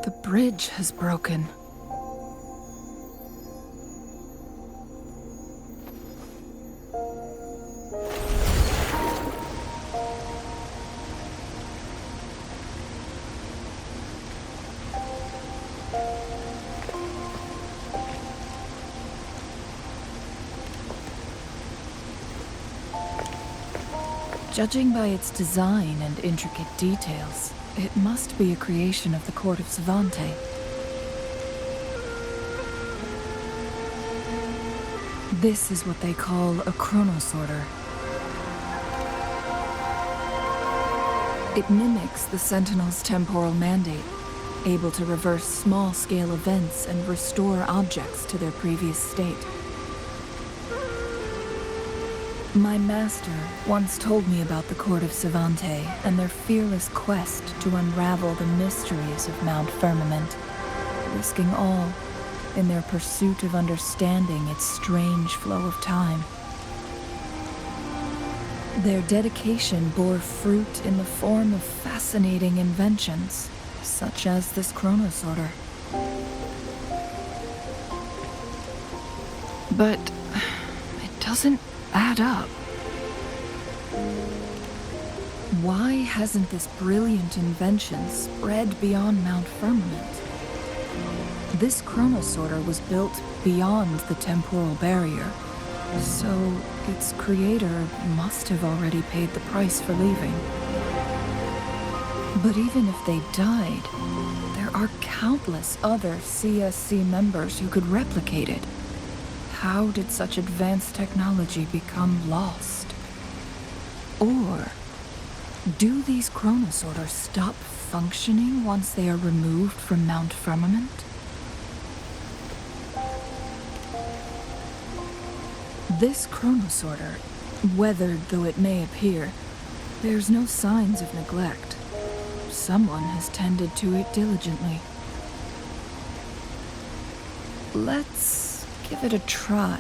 The bridge has broken. Judging by its design and intricate details, it must be a creation of the court of Savante. This is what they call a chronosorter. It mimics the Sentinel's temporal mandate, able to reverse small-scale events and restore objects to their previous state. My master once told me about the court of Savante and their fearless quest to unravel the mysteries of Mount Firmament, risking all in their pursuit of understanding its strange flow of time. Their dedication bore fruit in the form of fascinating inventions, such as this chronosorter. But it doesn't add up. Why hasn't this brilliant invention spread beyond Mount Firmament? This chronosorter was built beyond the temporal barrier, so its creator must have already paid the price for leaving. But even if they died, there are countless other CSC members who could replicate it. How did such advanced technology become lost? Or do these chronosorters stop functioning once they are removed from Mount Firmament? This chronosorter, weathered though it may appear, bears no signs of neglect. Someone has tended to it diligently. Let's give it a try.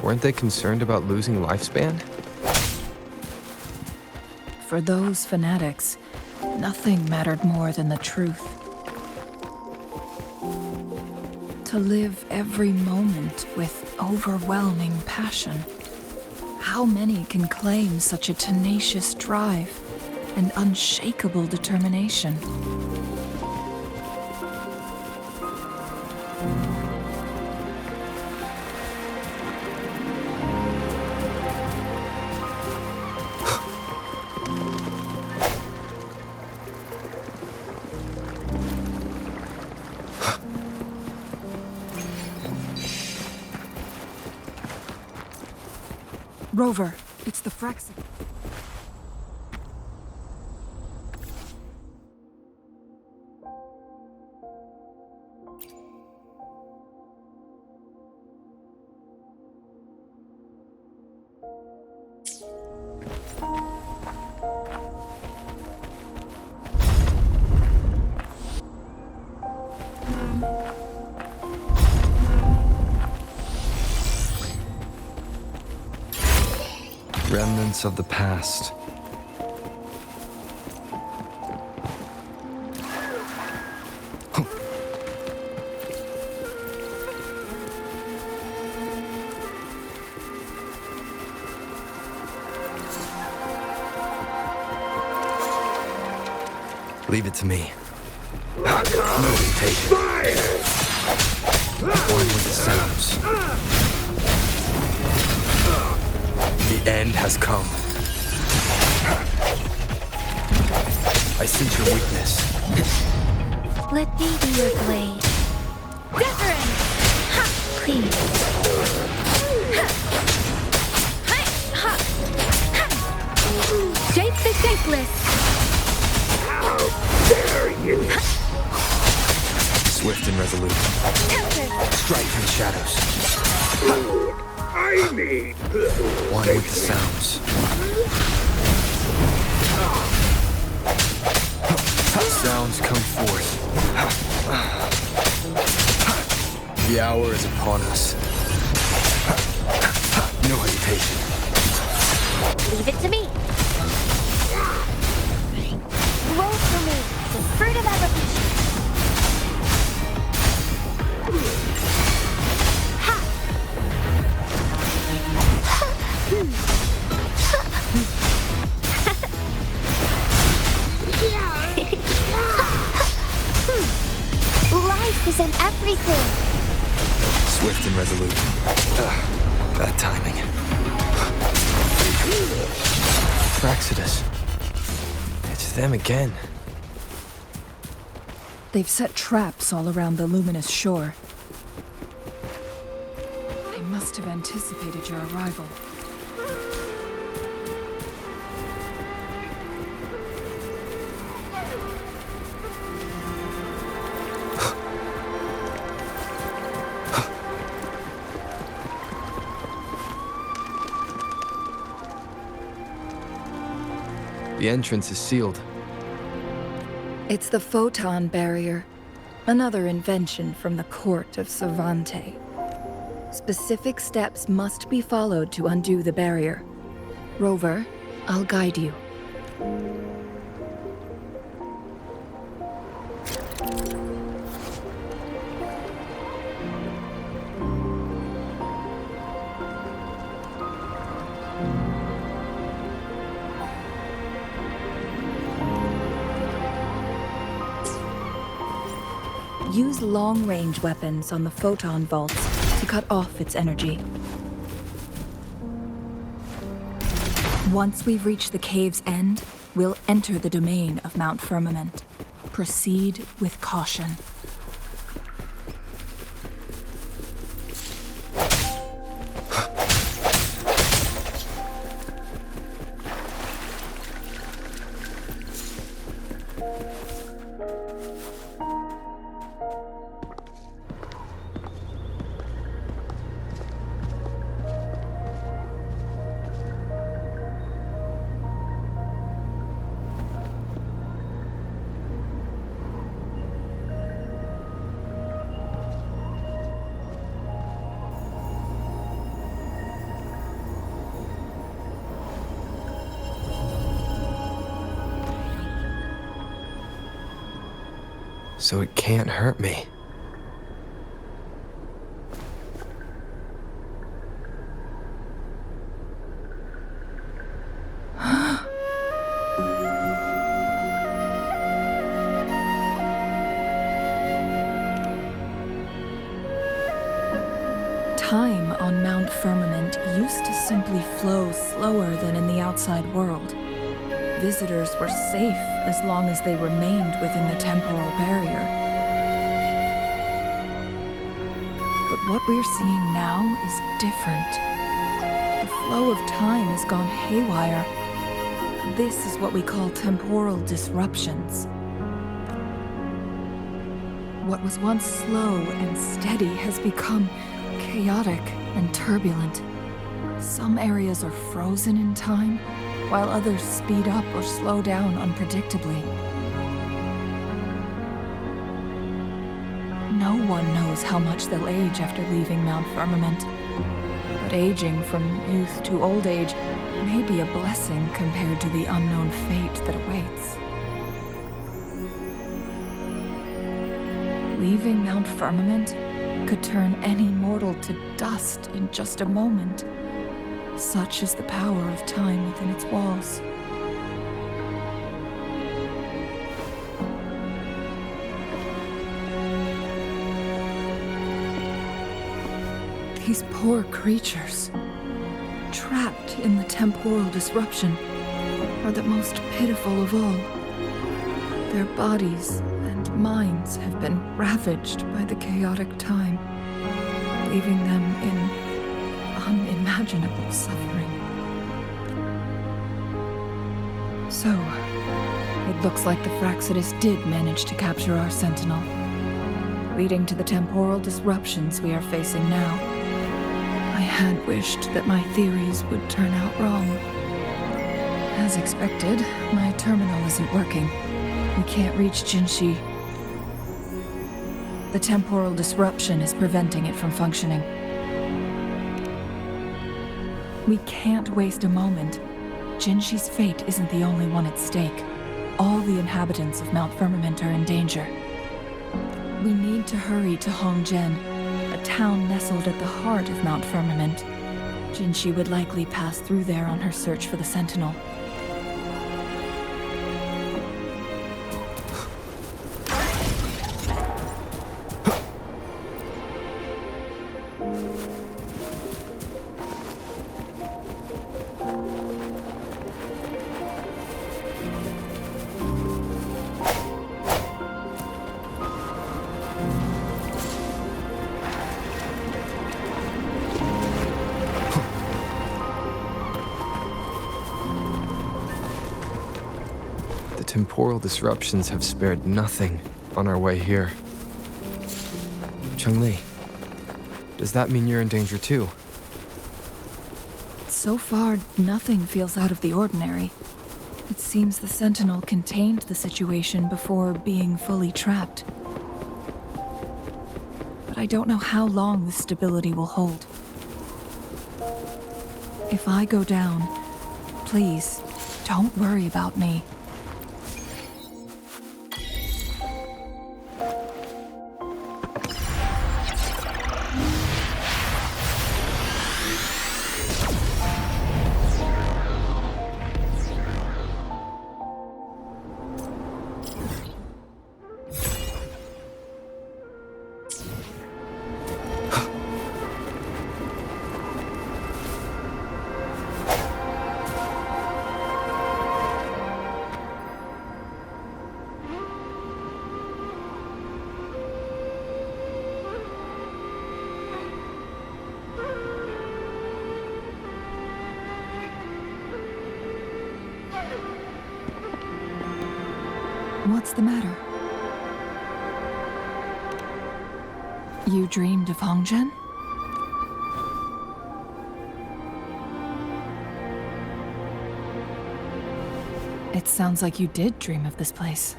Weren't they concerned about losing lifespan? For those fanatics, nothing mattered more than the truth. To live every moment with overwhelming passion. How many can claim such a tenacious drive and unshakable determination? Rover, it's the Fraxi. Remnants of the past. Leave it to me. No hesitation. One with the sounds. The end has come. I sense your weakness. Let me be your blade. Wuthering! Ha! Please. Ha! Hi! Ha! Ha! Shape the shapeless! How dare you! Swift and resolute. Strike from the shadows. I need One with the sounds. Sounds come forth. The hour is upon us. No hesitation. Leave it to me. Roll for me, the fruit of evolution. Ha! Life is in everything. Swift and resolute. Bad timing. Praxidus. It's them again. They've set traps all around the luminous shore. They must have anticipated your arrival. The entrance is sealed. It's the photon barrier, another invention from the court of Savante. Specific steps must be followed to undo the barrier. Rover, I'll guide you. Use long-range weapons on the photon vaults to cut off its energy. Once we've reached the cave's end, we'll enter the domain of Mount Firmament. Proceed with caution. So it can't hurt me. Time on Mount Firmament used to simply flow slower than in the outside world. Visitors were safe as long as they remained within the temporal barrier. But what we're seeing now is different. The flow of time has gone haywire. This is what we call temporal disruptions. What was once slow and steady has become chaotic and turbulent. Some areas are frozen in time, while others speed up or slow down unpredictably. No one knows how much they'll age after leaving Mount Firmament. But aging from youth to old age may be a blessing compared to the unknown fate that awaits. Leaving Mount Firmament could turn any mortal to dust in just a moment. Such is the power of time within its walls. These poor creatures, trapped in the temporal disruption, are the most pitiful of all. Their bodies and minds have been ravaged by the chaotic time, leaving them in unimaginable suffering. So, it looks like the Fraxidus did manage to capture our Sentinel, leading to the temporal disruptions we are facing now. I had wished that my theories would turn out wrong. As expected, my terminal isn't working. We can't reach Jinshi. The temporal disruption is preventing it from functioning. We can't waste a moment. Jinshi's fate isn't the only one at stake. All the inhabitants of Mount Firmament are in danger. We need to hurry to Hongjian, a town nestled at the heart of Mount Firmament. Jinshi would likely pass through there on her search for the Sentinel. Temporal disruptions have spared nothing on our way here. Chun-Li, does that mean you're in danger too? So far, nothing feels out of the ordinary. It seems the Sentinel contained the situation before being fully trapped. But I don't know how long this stability will hold. If I go down, please, don't worry about me. What's the matter? You dreamed of Hongjian? It sounds like you did dream of this place.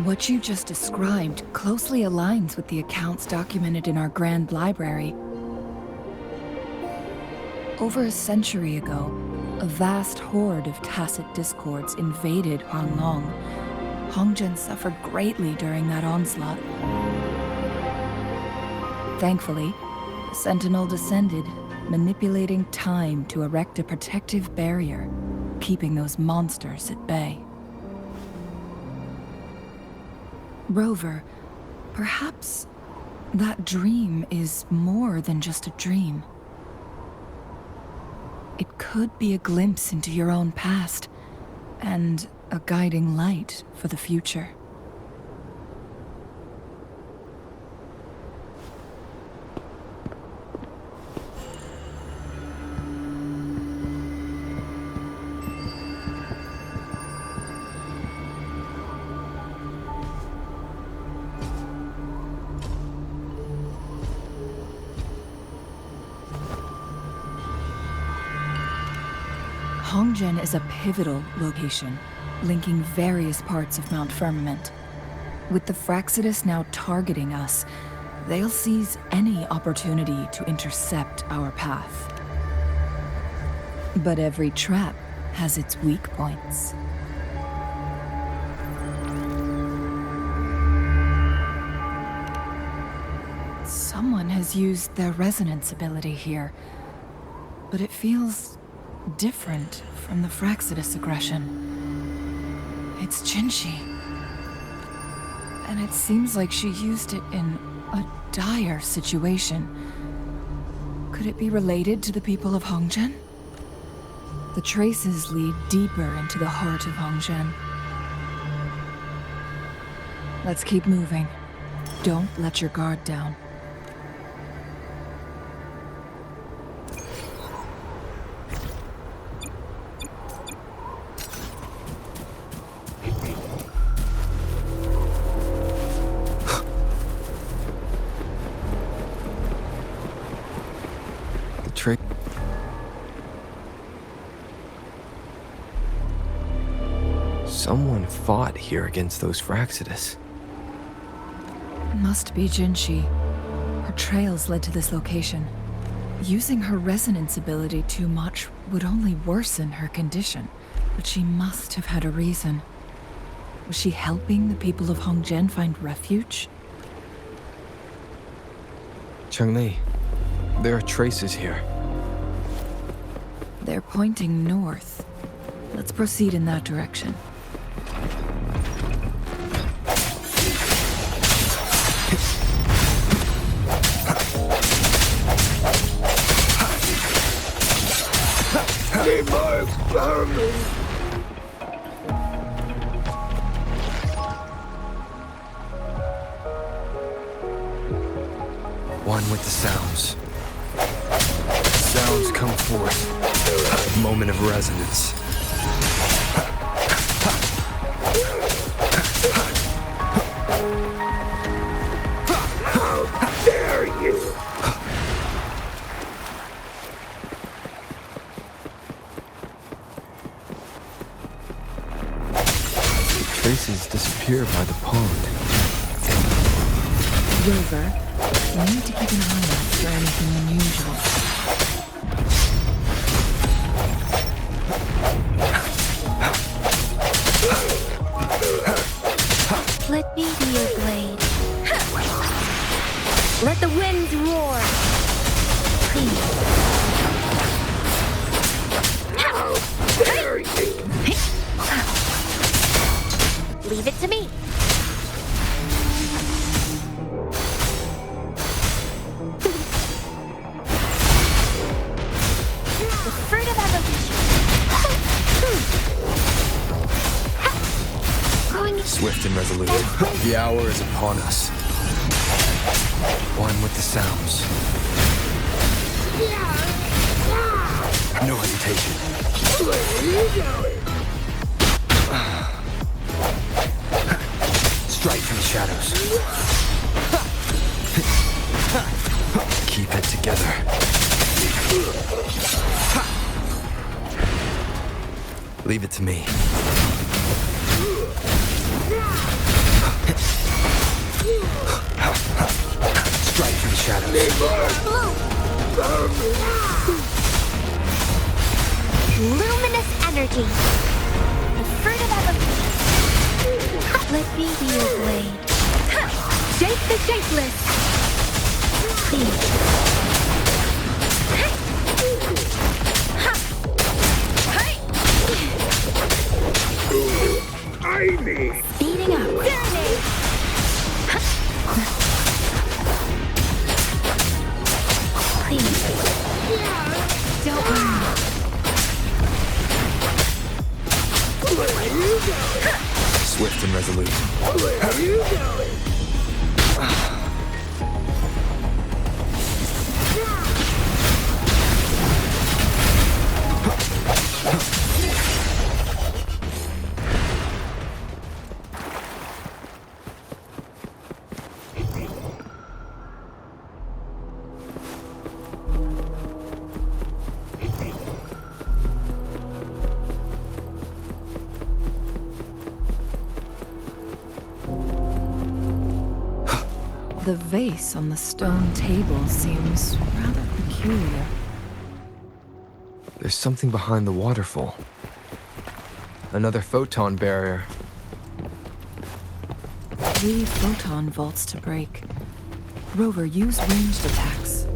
What you just described closely aligns with the accounts documented in our Grand Library. Over a century ago, a vast horde of tacit discords invaded Huanglong. Hongjian suffered greatly during that onslaught. Thankfully, the Sentinel descended, manipulating time to erect a protective barrier, keeping those monsters at bay. Rover, perhaps that dream is more than just a dream. It could be a glimpse into your own past, and a guiding light for the future. Hongjian is a pivotal location, linking various parts of Mount Firmament. With the Fraxidus now targeting us, they'll seize any opportunity to intercept our path. But every trap has its weak points. Someone has used their resonance ability here, but it feels different from the Fraxidus aggression. It's Jinshi. And it seems like she used it in a dire situation. Could it be related to the people of Hongzhen? The traces lead deeper into the heart of Hongzhen. Let's keep moving. Don't let your guard down. Someone fought here against those Fraxidus. Must be Jinshi. Her trails led to this location. Using her resonance ability too much would only worsen her condition, but she must have had a reason. Was she helping the people of Hongzhen find refuge? Changli, there are traces here. They're pointing north. Let's proceed in that direction. One with the sounds. Sounds come forth. Moment of resonance. How dare you! Traces disappear by the pond. Rover, we need to keep an eye out for anything unusual. Let me be your blade. Let the winds roar. Please. How dare you! Leave it to me. The fruit of evolution. Going Swift and resolute. The hour is upon us. One with the sounds. No hesitation. Where are you going? Strike from the shadows. Keep it together. Leave it to me. Strike from the shadows. luminous energy. The fruit of evolution. Let me be your blade. Shape the shapeless. Please. Ivy! Speeding up. Serenade. Please. Don't worry. Where are you going? Swift and resolute. Where are you going? The vase on the stone table seems rather peculiar. There's something behind the waterfall. Another photon barrier. 3 photon vaults to break. Rover, use ranged attacks.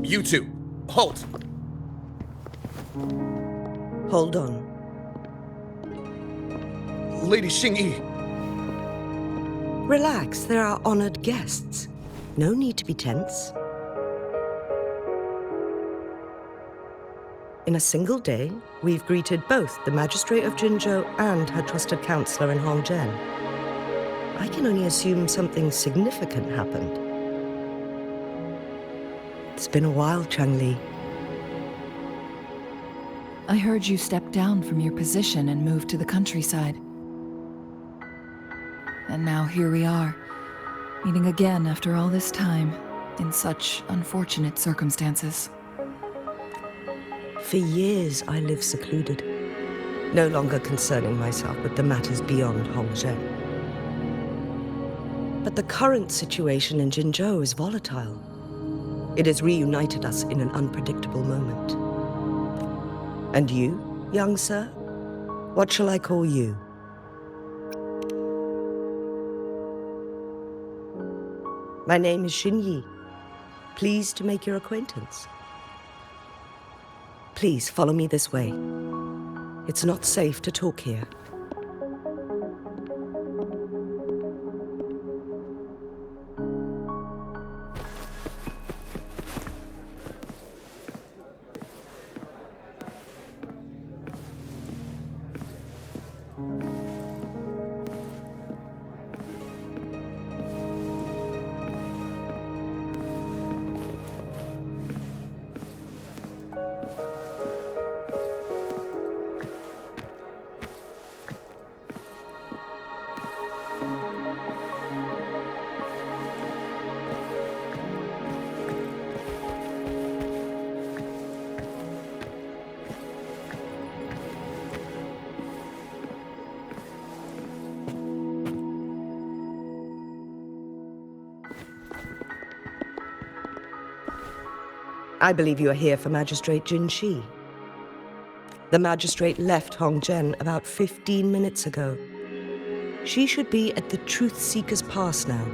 You two, halt! Hold on. Lady Xingyi, Relax, there are honored guests. No need to be tense. In a single day, we've greeted both the Magistrate of Jinzhou and her trusted counselor in Hongzhen. I can only assume something significant happened. It's been a while, Changli. I heard you stepped down from your position and moved to the countryside. And now here we are, meeting again after all this time, in such unfortunate circumstances. For years, I lived secluded, no longer concerning myself with the matters beyond Hongzhen. But the current situation in Jinzhou is volatile. It has reunited us in an unpredictable moment. And you, young sir? What shall I call you? My name is Xinyi. Pleased to make your acquaintance. Please follow me this way. It's not safe to talk here. I believe you are here for Magistrate Jin Shi. The magistrate left Hongzhen about 15 minutes ago. She should be at the Truth Seeker's Pass now.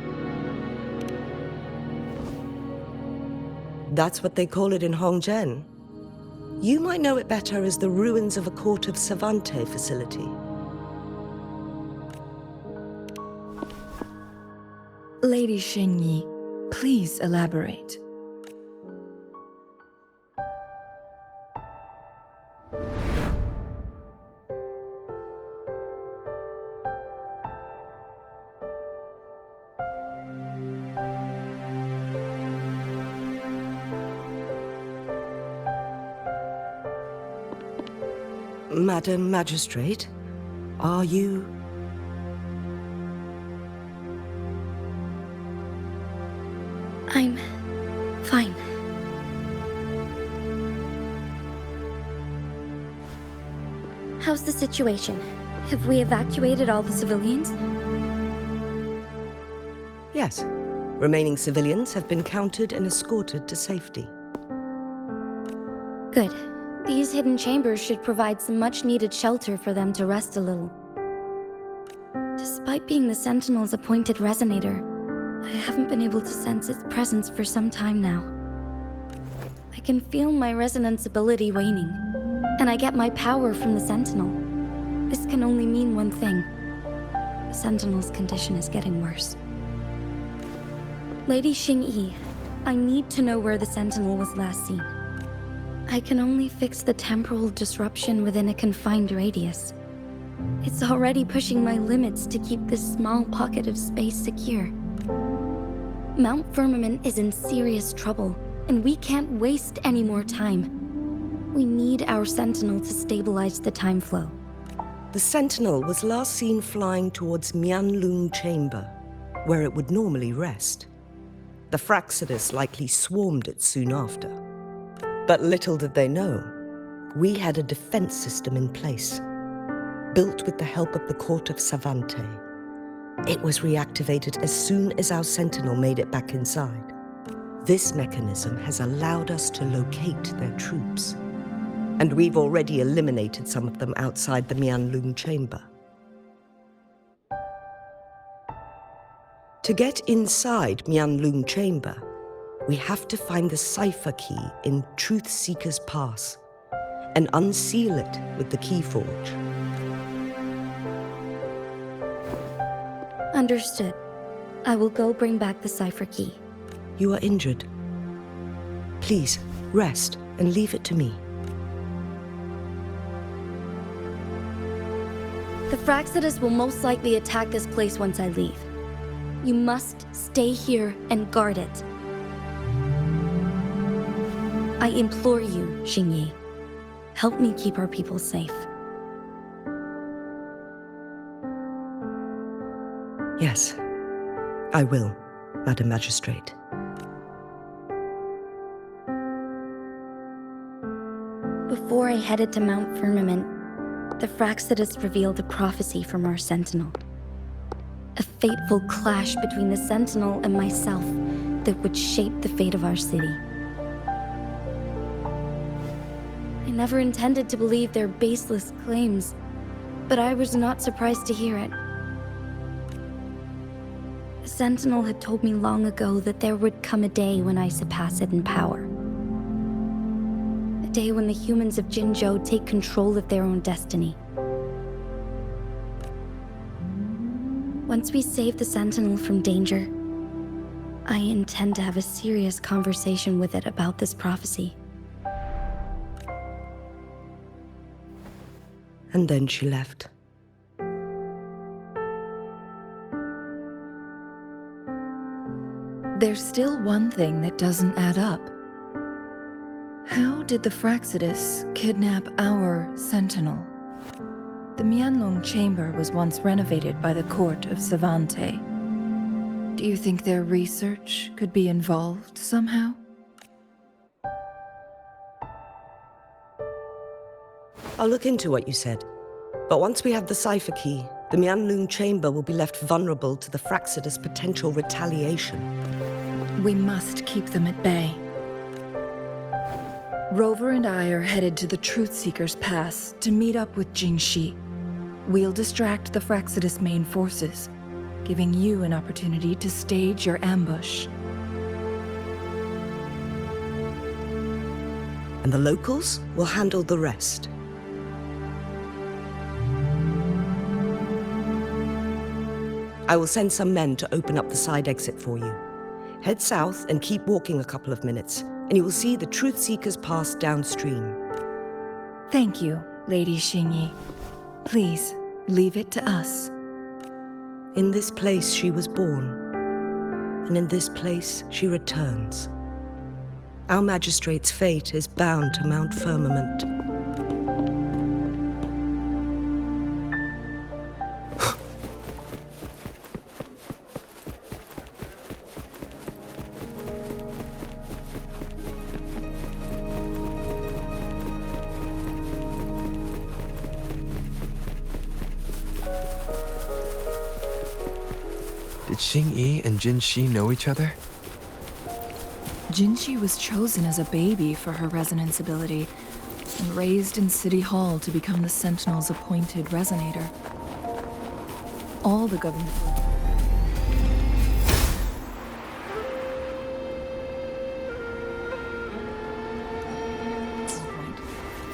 That's what they call it in Hongzhen. You might know it better as the ruins of a Court of Savante facility. Lady Xingyi, please elaborate. Madam Magistrate, are you... I'm fine. How's the situation? Have we evacuated all the civilians? Yes. Remaining civilians have been counted and escorted to safety. Good. These hidden chambers should provide some much-needed shelter for them to rest a little. Despite being the Sentinel's appointed resonator, I haven't been able to sense its presence for some time now. I can feel my resonance ability waning, and I get my power from the Sentinel. This can only mean one thing. The Sentinel's condition is getting worse. Lady Xingyi, I need to know where the Sentinel was last seen. I can only fix the temporal disruption within a confined radius. It's already pushing my limits to keep this small pocket of space secure. Mount Firmament is in serious trouble, and we can't waste any more time. We need our Sentinel to stabilize the time flow. The Sentinel was last seen flying towards Mianlung Chamber, where it would normally rest. The Fraxidus likely swarmed it soon after. But little did they know, we had a defense system in place, built with the help of the court of Savante. It was reactivated as soon as our Sentinel made it back inside. This mechanism has allowed us to locate their troops. And we've already eliminated some of them outside the Mianlung Chamber. To get inside Mianlung Chamber, we have to find the cipher key in Truth Seeker's Pass and unseal it with the Keyforge. Understood. I will go bring back the cipher key. You are injured. Please, rest and leave it to me. The Fraxidus will most likely attack this place once I leave. You must stay here and guard it. I implore you, Xingyi. Help me keep our people safe. Yes, I will, Madam Magistrate. Before I headed to Mount Firmament, the Fraxidus revealed a prophecy from our Sentinel. A fateful clash between the Sentinel and myself that would shape the fate of our city. I never intended to believe their baseless claims, but I was not surprised to hear it. The Sentinel had told me long ago that there would come a day when I surpass it in power. A day when the humans of Jinzhou take control of their own destiny. Once we save the Sentinel from danger, I intend to have a serious conversation with it about this prophecy. And then she left. There's still one thing that doesn't add up. How did the Fraxidus kidnap our Sentinel? The Mianlong Chamber was once renovated by the court of Savante. Do you think their research could be involved somehow? I'll look into what you said. But once we have the cipher key, the Mianlung Chamber will be left vulnerable to the Fraxidus' potential retaliation. We must keep them at bay. Rover and I are headed to the Truth Seeker's Pass to meet up with Jingxi. We'll distract the Fraxidus' main forces, giving you an opportunity to stage your ambush. And the locals will handle the rest. I will send some men to open up the side exit for you. Head south and keep walking a couple of minutes, and you will see the Truth Seeker's Pass downstream. Thank you, Lady Xingyi. Please, leave it to us. In this place she was born, and in this place she returns. Our magistrate's fate is bound to Mount Firmament. Did Xingyi and Jinxi know each other? Jinxi was chosen as a baby for her resonance ability and raised in City Hall to become the Sentinel's appointed resonator. All the government,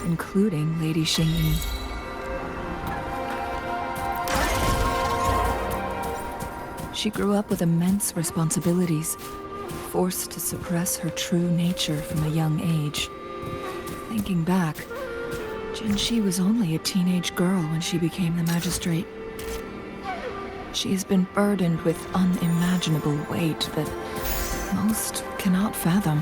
including Lady Xingyi. She grew up with immense responsibilities, forced to suppress her true nature from a young age. Thinking back, Jinshi was only a teenage girl when she became the magistrate. She has been burdened with unimaginable weight that most cannot fathom.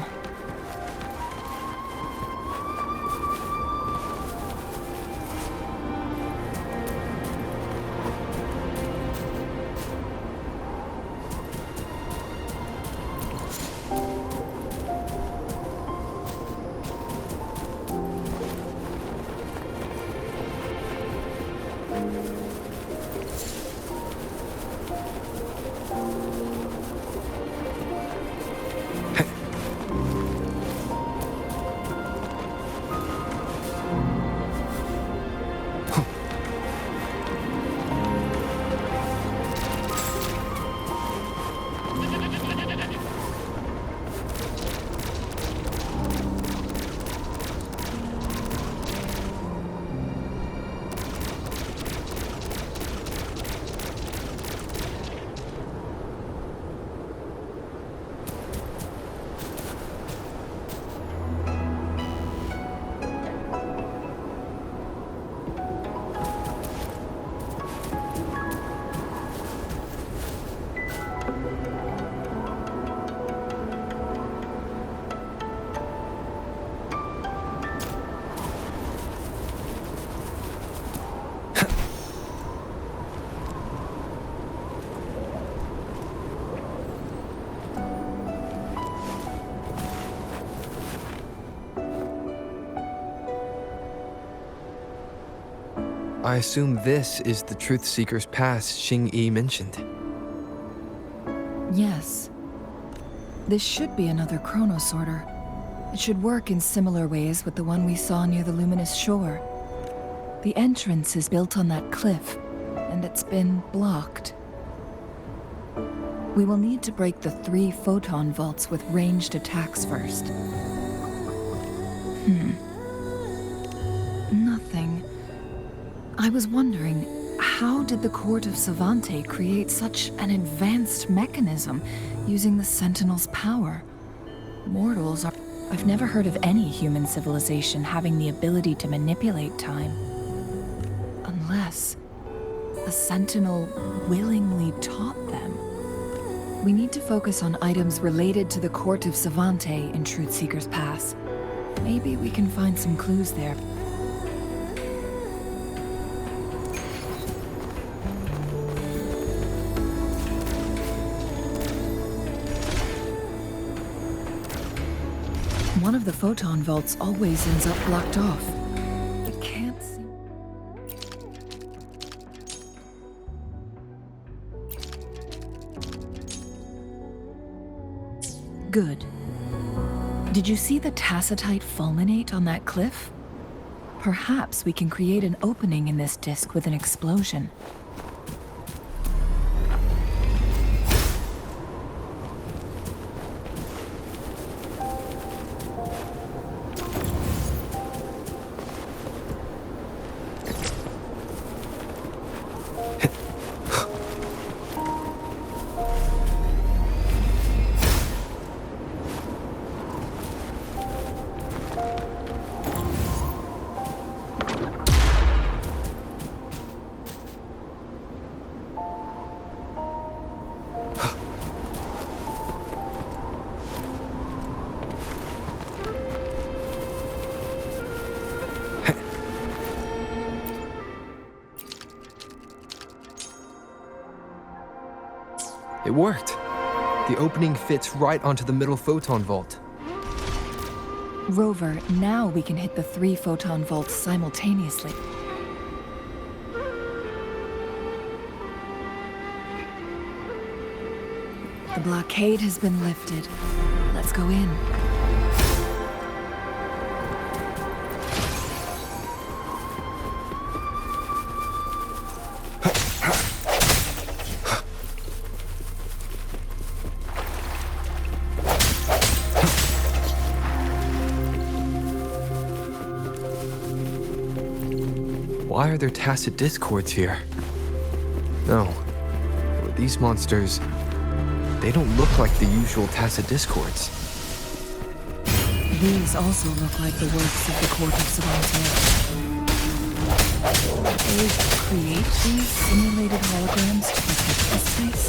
I assume this is the Truth Seeker's Pass Xing-Yi mentioned. Yes. This should be another chronosorter. It should work in similar ways with the one we saw near the luminous shore. The entrance is built on that cliff, and it's been blocked. We will need to break the 3 photon vaults with ranged attacks first. Nothing. I was wondering, how did the Court of Savante create such an advanced mechanism using the Sentinel's power? Mortals are... I've never heard of any human civilization having the ability to manipulate time. Unless the Sentinel willingly taught them. We need to focus on items related to the Court of Savante in Truth Seeker's Pass. Maybe we can find some clues there. One of the photon vaults always ends up blocked off. It can't seem... Good. Did you see the tacitite fulminate on that cliff? Perhaps we can create an opening in this disk with an explosion. It worked. The opening fits right onto the middle photon vault. Rover, now we can hit the 3 photon vaults simultaneously. The blockade has been lifted. Let's go in. Why are there tacit discords here? No. Were these monsters... They don't look like the usual Tacit Discords. These also look like the works of the Court of Savantier. Did they create these simulated holograms to protect this place?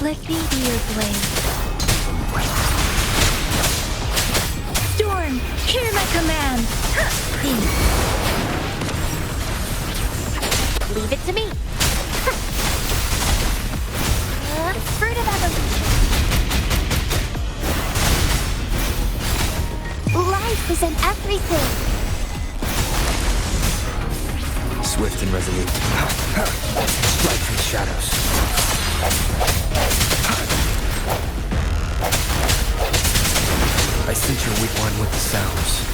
Let me be your blade. Storm, hear my command! Please. Leave it to me. The fruit of evolution. Life is in everything. Swift and resolute. Strike from the shadows. I sense your weak one with the sounds.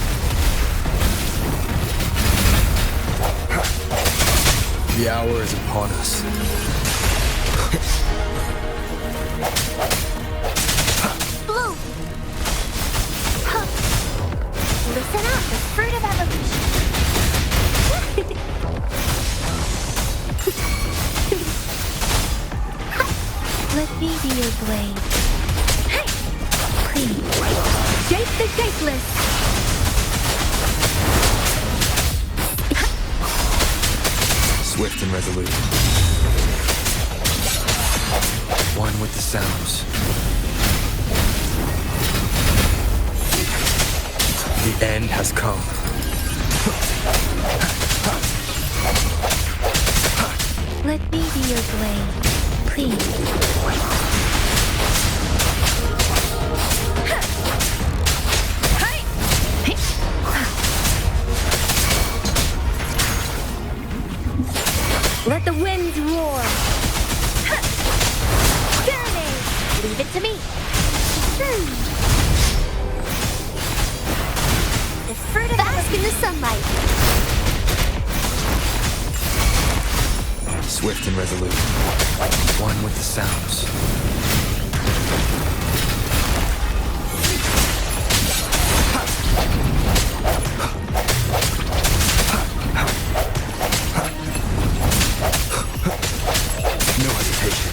The hour is upon us. Blue! Listen up, the fruit of evolution. Let me be your blade. Hey! Please. Shape the shapeless! Swift and resolute. One with the sounds. The end has come. Let me be your blade. Please. Let the winds roar. Serenade. Leave it to me. The fruit of bask in the sunlight. Swift and resolute. One with the sounds. No hesitation.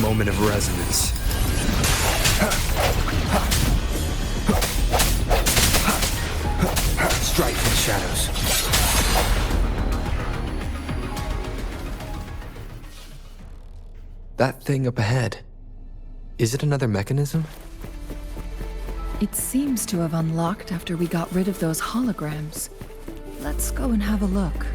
Moment of resonance. Strike in the shadows. That thing up ahead. Is it another mechanism? It seems to have unlocked after we got rid of those holograms. Let's go and have a look.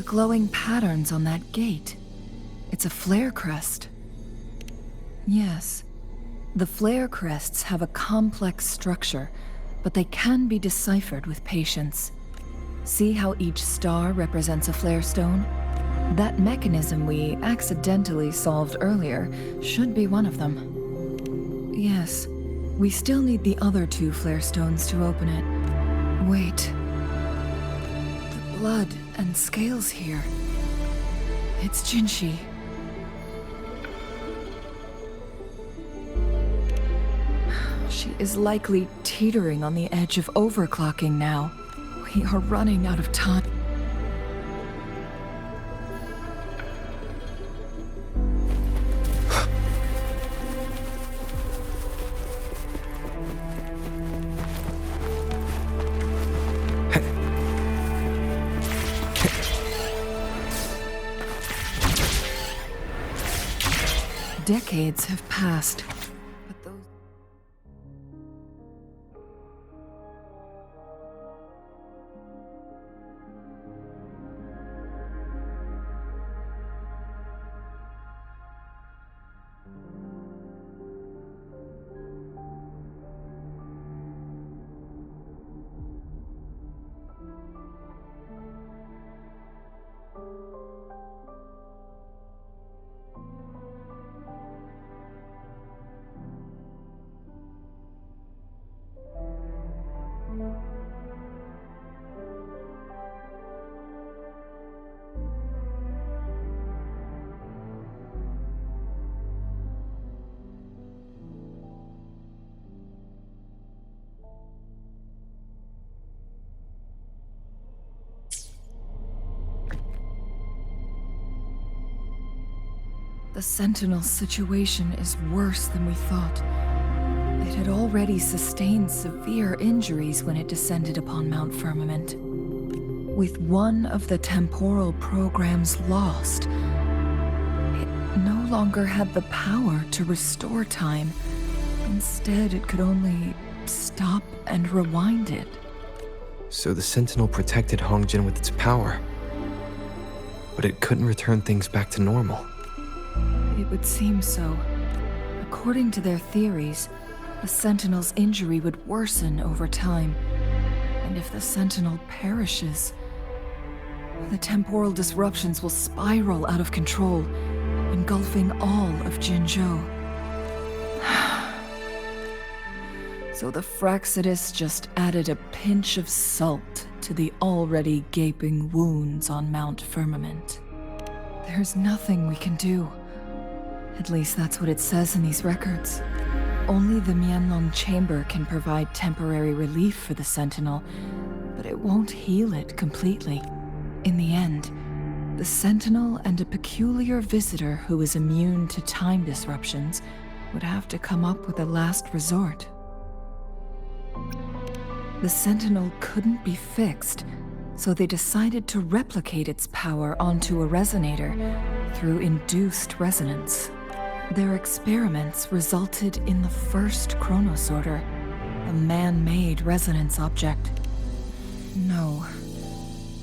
Glowing patterns on that gate. It's a flare crest. Yes, the flare crests have a complex structure, but they can be deciphered with patience. See how each star represents a flare stone? That mechanism we accidentally solved earlier should be one of them. Yes, we still need the other two flare stones to open it. Wait. The blood and scales here. It's Jinshi. She is likely teetering on the edge of overclocking now. We are running out of time. Decades have passed, but those... The Sentinel's situation is worse than we thought. It had already sustained severe injuries when it descended upon Mount Firmament. With one of the temporal programs lost, it no longer had the power to restore time. Instead, it could only stop and rewind it. So the Sentinel protected Hongjin with its power. But it couldn't return things back to normal. It would seem so. According to their theories, the Sentinel's injury would worsen over time. And if the Sentinel perishes, the temporal disruptions will spiral out of control, engulfing all of Jinzhou. So the Fraxidus just added a pinch of salt to the already gaping wounds on Mount Firmament. There's nothing we can do. At least that's what it says in these records. Only the Mianlong Chamber can provide temporary relief for the Sentinel, but it won't heal it completely. In the end, the Sentinel and a peculiar visitor who is immune to time disruptions would have to come up with a last resort. The Sentinel couldn't be fixed, so they decided to replicate its power onto a resonator through induced resonance. Their experiments resulted in the first chronosorter, a man-made resonance object. No,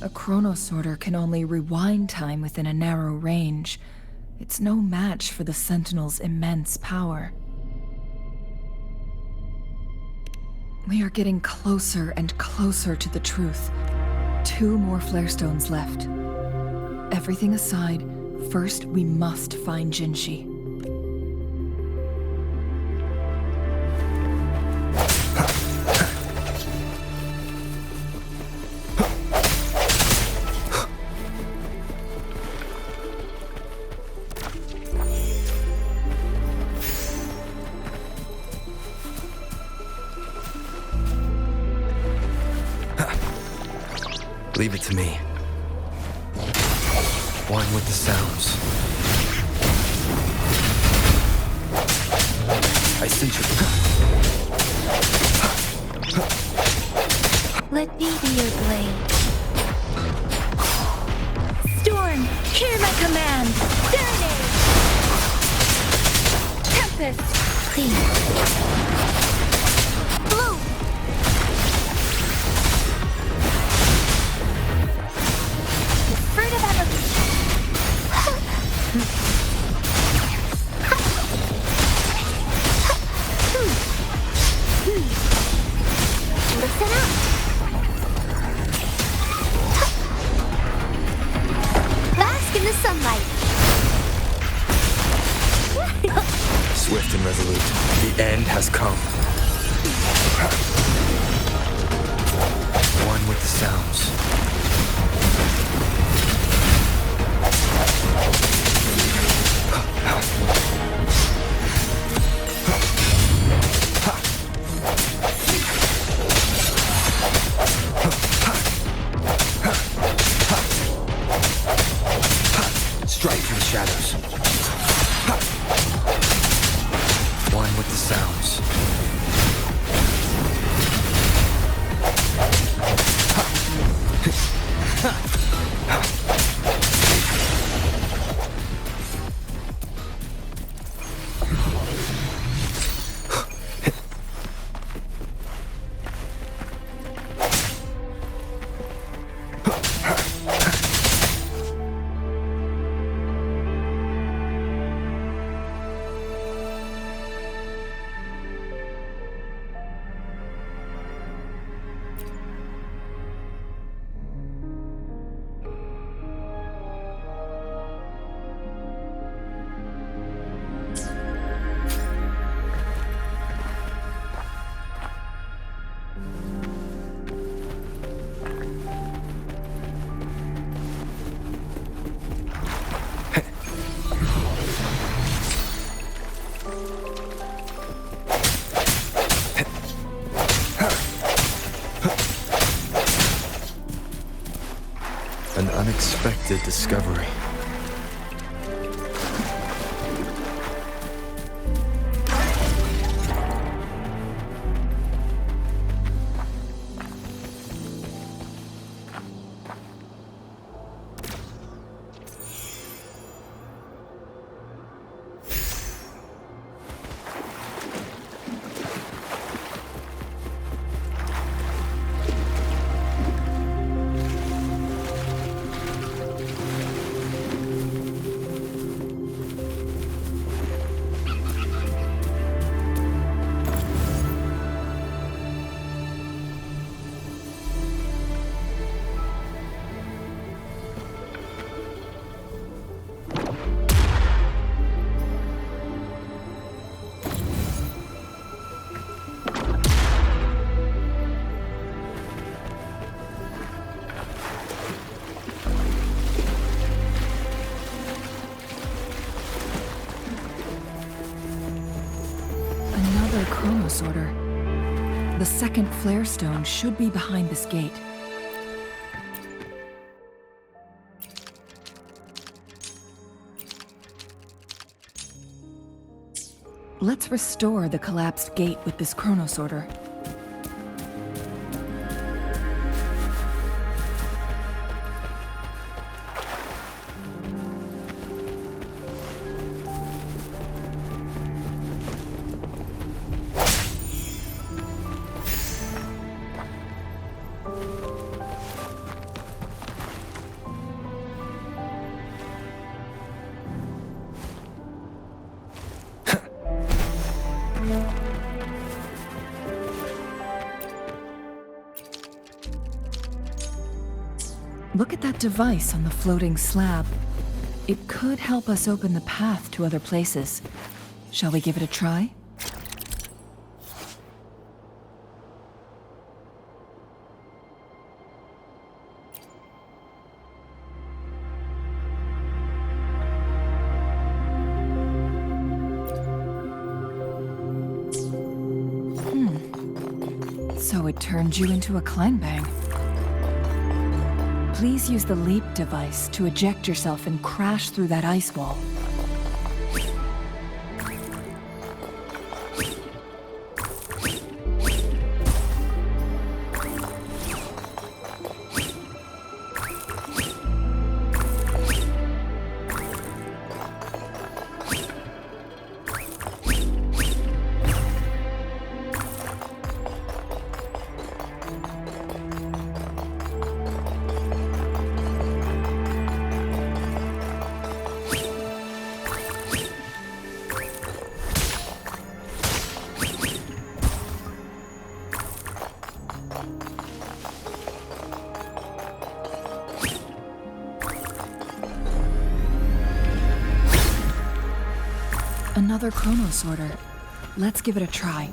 a chronosorter can only rewind time within a narrow range. It's no match for the Sentinel's immense power. We are getting closer and closer to the truth. 2 more flare stones left. Everything aside, first we must find Jinshi. Leave it to me. One with the sounds. I see you. Let me be your blade. Storm, hear my command! Serenade! Tempest, please. Blow! Fruit of evolution. Listen up. Bask in the sunlight. Swift and resolute. The end has come. unexpected discovery. Another chronosorter. The second flare stone should be behind this gate. Let's restore the collapsed gate with this chronosorter. Look at that device on the floating slab. It could help us open the path to other places. Shall we give it a try? So it turned you into a Kleinbang. Please use the leap device to eject yourself and crash through that ice wall. Another chronosorter. Let's give it a try.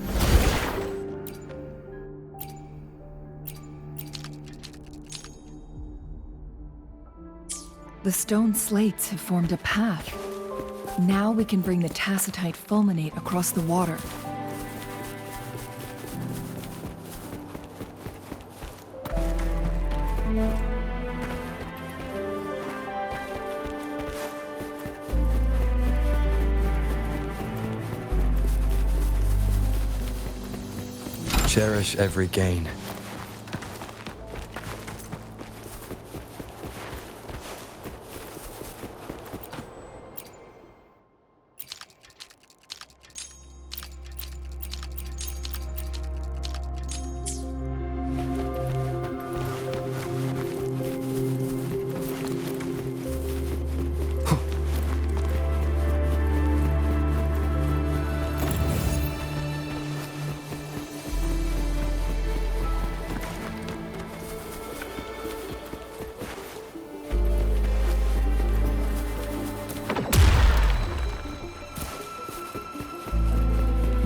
The stone slates have formed a path. Now we can bring the tacitite fulminate across the water. Cherish every gain.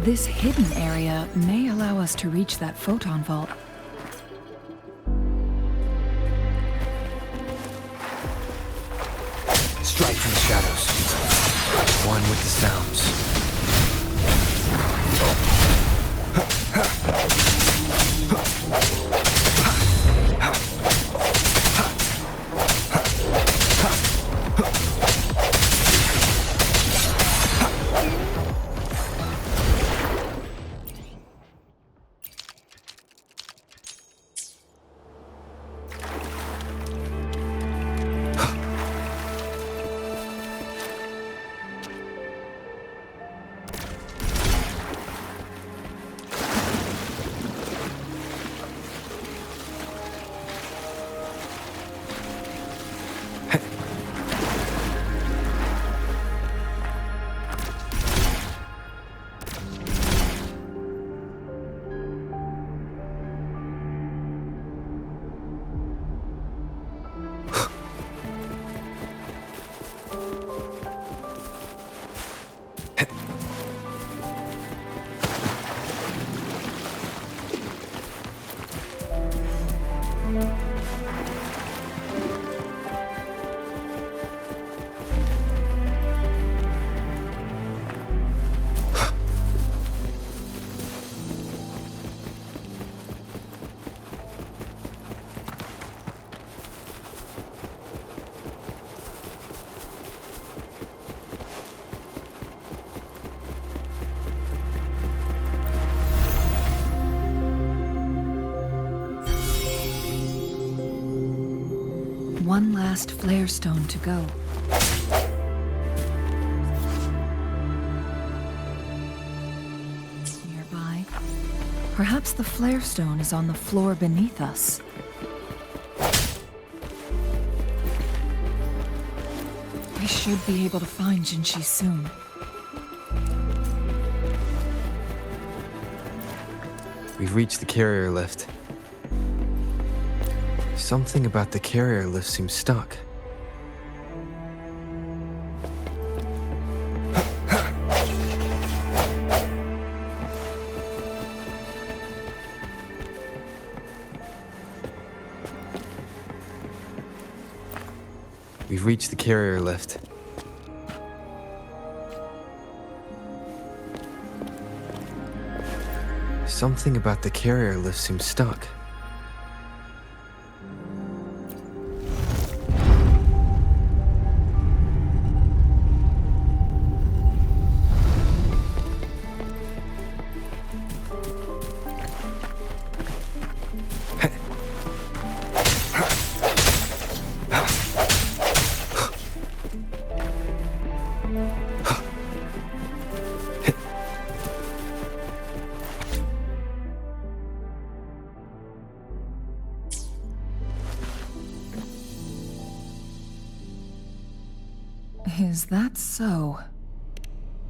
This hidden area may allow us to reach that photon vault. Strike from the shadows. One with the sounds. one last flare stone to go. Nearby, perhaps the flare stone is on the floor beneath us. I should be able to find Jinshi soon. We've reached the carrier lift. Something about the carrier lift seems stuck. We've reached the carrier lift. Something about the carrier lift seems stuck. Is that so?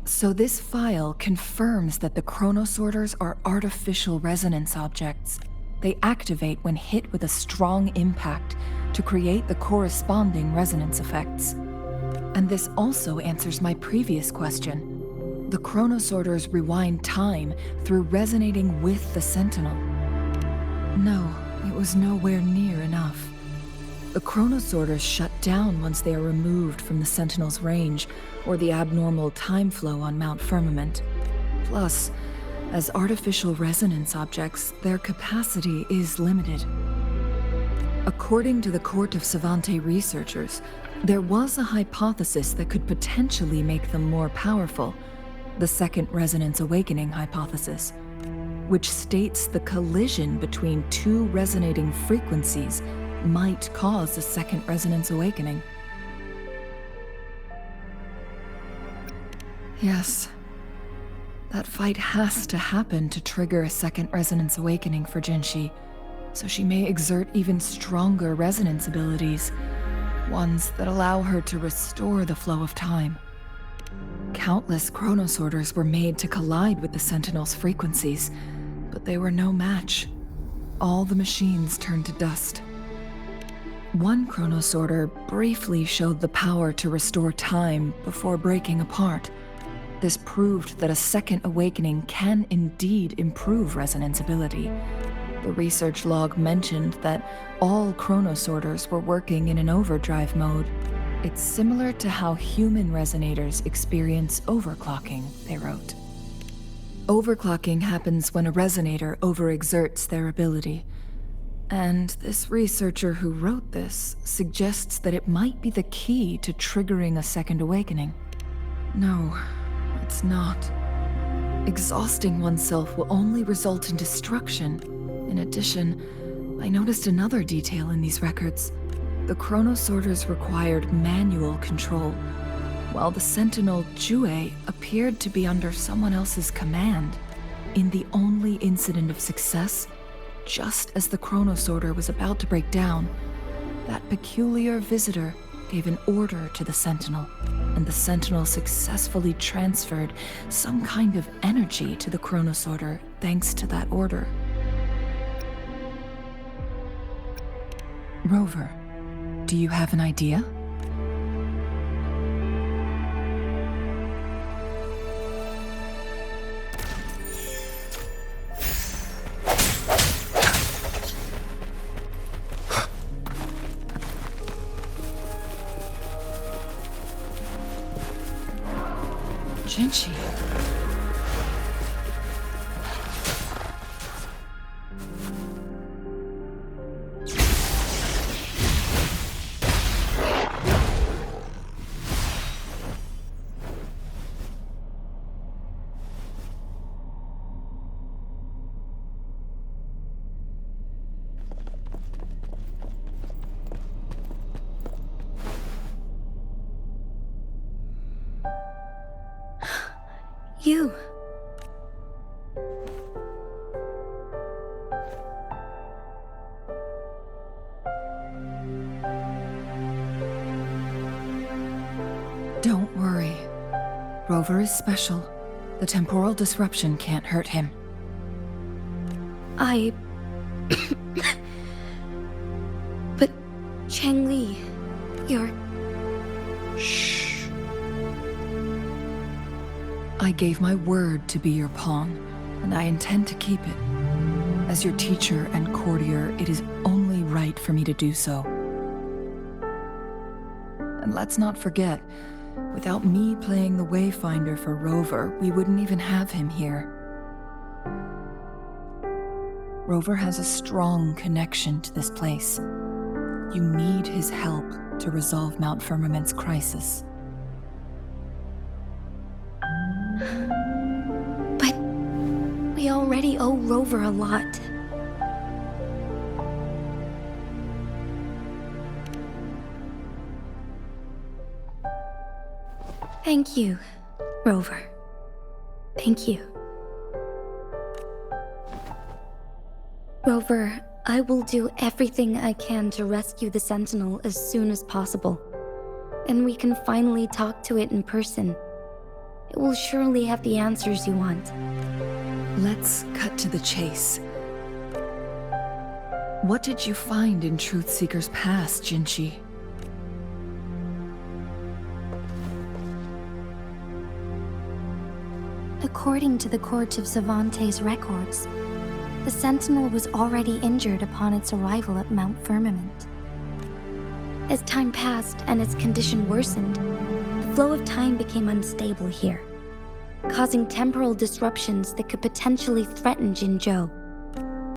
So this file confirms that the chronosorters are artificial resonance objects. They activate when hit with a strong impact to create the corresponding resonance effects. And this also answers my previous question. The chronosorters rewind time through resonating with the Sentinel. No, it was nowhere near enough. The chronosorters shut down once they are removed from the Sentinel's range or the abnormal time flow on Mount Firmament. Plus, as artificial resonance objects, their capacity is limited. According to the Court of Savante researchers, there was a hypothesis that could potentially make them more powerful, the Second Resonance Awakening hypothesis, which states the collision between two resonating frequencies might cause a second resonance awakening. Yes. That fight has to happen to trigger a second resonance awakening for Jinshi, so she may exert even stronger resonance abilities, ones that allow her to restore the flow of time. Countless chronosorters were made to collide with the Sentinel's frequencies, but they were no match. All the machines turned to dust. One chronosorter briefly showed the power to restore time before breaking apart. This proved that a second awakening can indeed improve resonance ability. The research log mentioned that all chronosorters were working in an overdrive mode. It's similar to how human resonators experience overclocking, they wrote. Overclocking happens when a resonator overexerts their ability. And this researcher who wrote this suggests that it might be the key to triggering a second awakening. No, it's not. Exhausting oneself will only result in destruction. In addition, I noticed another detail in these records. The chronosorters required manual control, while the Sentinel Jue appeared to be under someone else's command. In the only incident of success, just as the chronosorter was about to break down, that peculiar visitor gave an order to the Sentinel, and the Sentinel successfully transferred some kind of energy to the chronosorter thanks to that order. Rover, do you have an idea? Jinshi. You. Don't worry. Rover is special. The temporal disruption can't hurt him. But, Changli, you're... Shh. I gave my word to be your pawn, and I intend to keep it. As your teacher and courtier, it is only right for me to do so. And let's not forget, without me playing the Wayfinder for Rover, we wouldn't even have him here. Rover has a strong connection to this place. You need his help to resolve Mount Firmament's crisis. But we already owe Rover a lot. Thank you, Rover. Thank you. Rover, I will do everything I can to rescue the Sentinel as soon as possible. And we can finally talk to it in person. It will surely have the answers you want. Let's cut to the chase. What did you find in Truthseeker's past, Jinchi? According to the Court of Savante's records, the Sentinel was already injured upon its arrival at Mount Firmament. As time passed and its condition worsened, the flow of time became unstable here, causing temporal disruptions that could potentially threaten Jinzhou.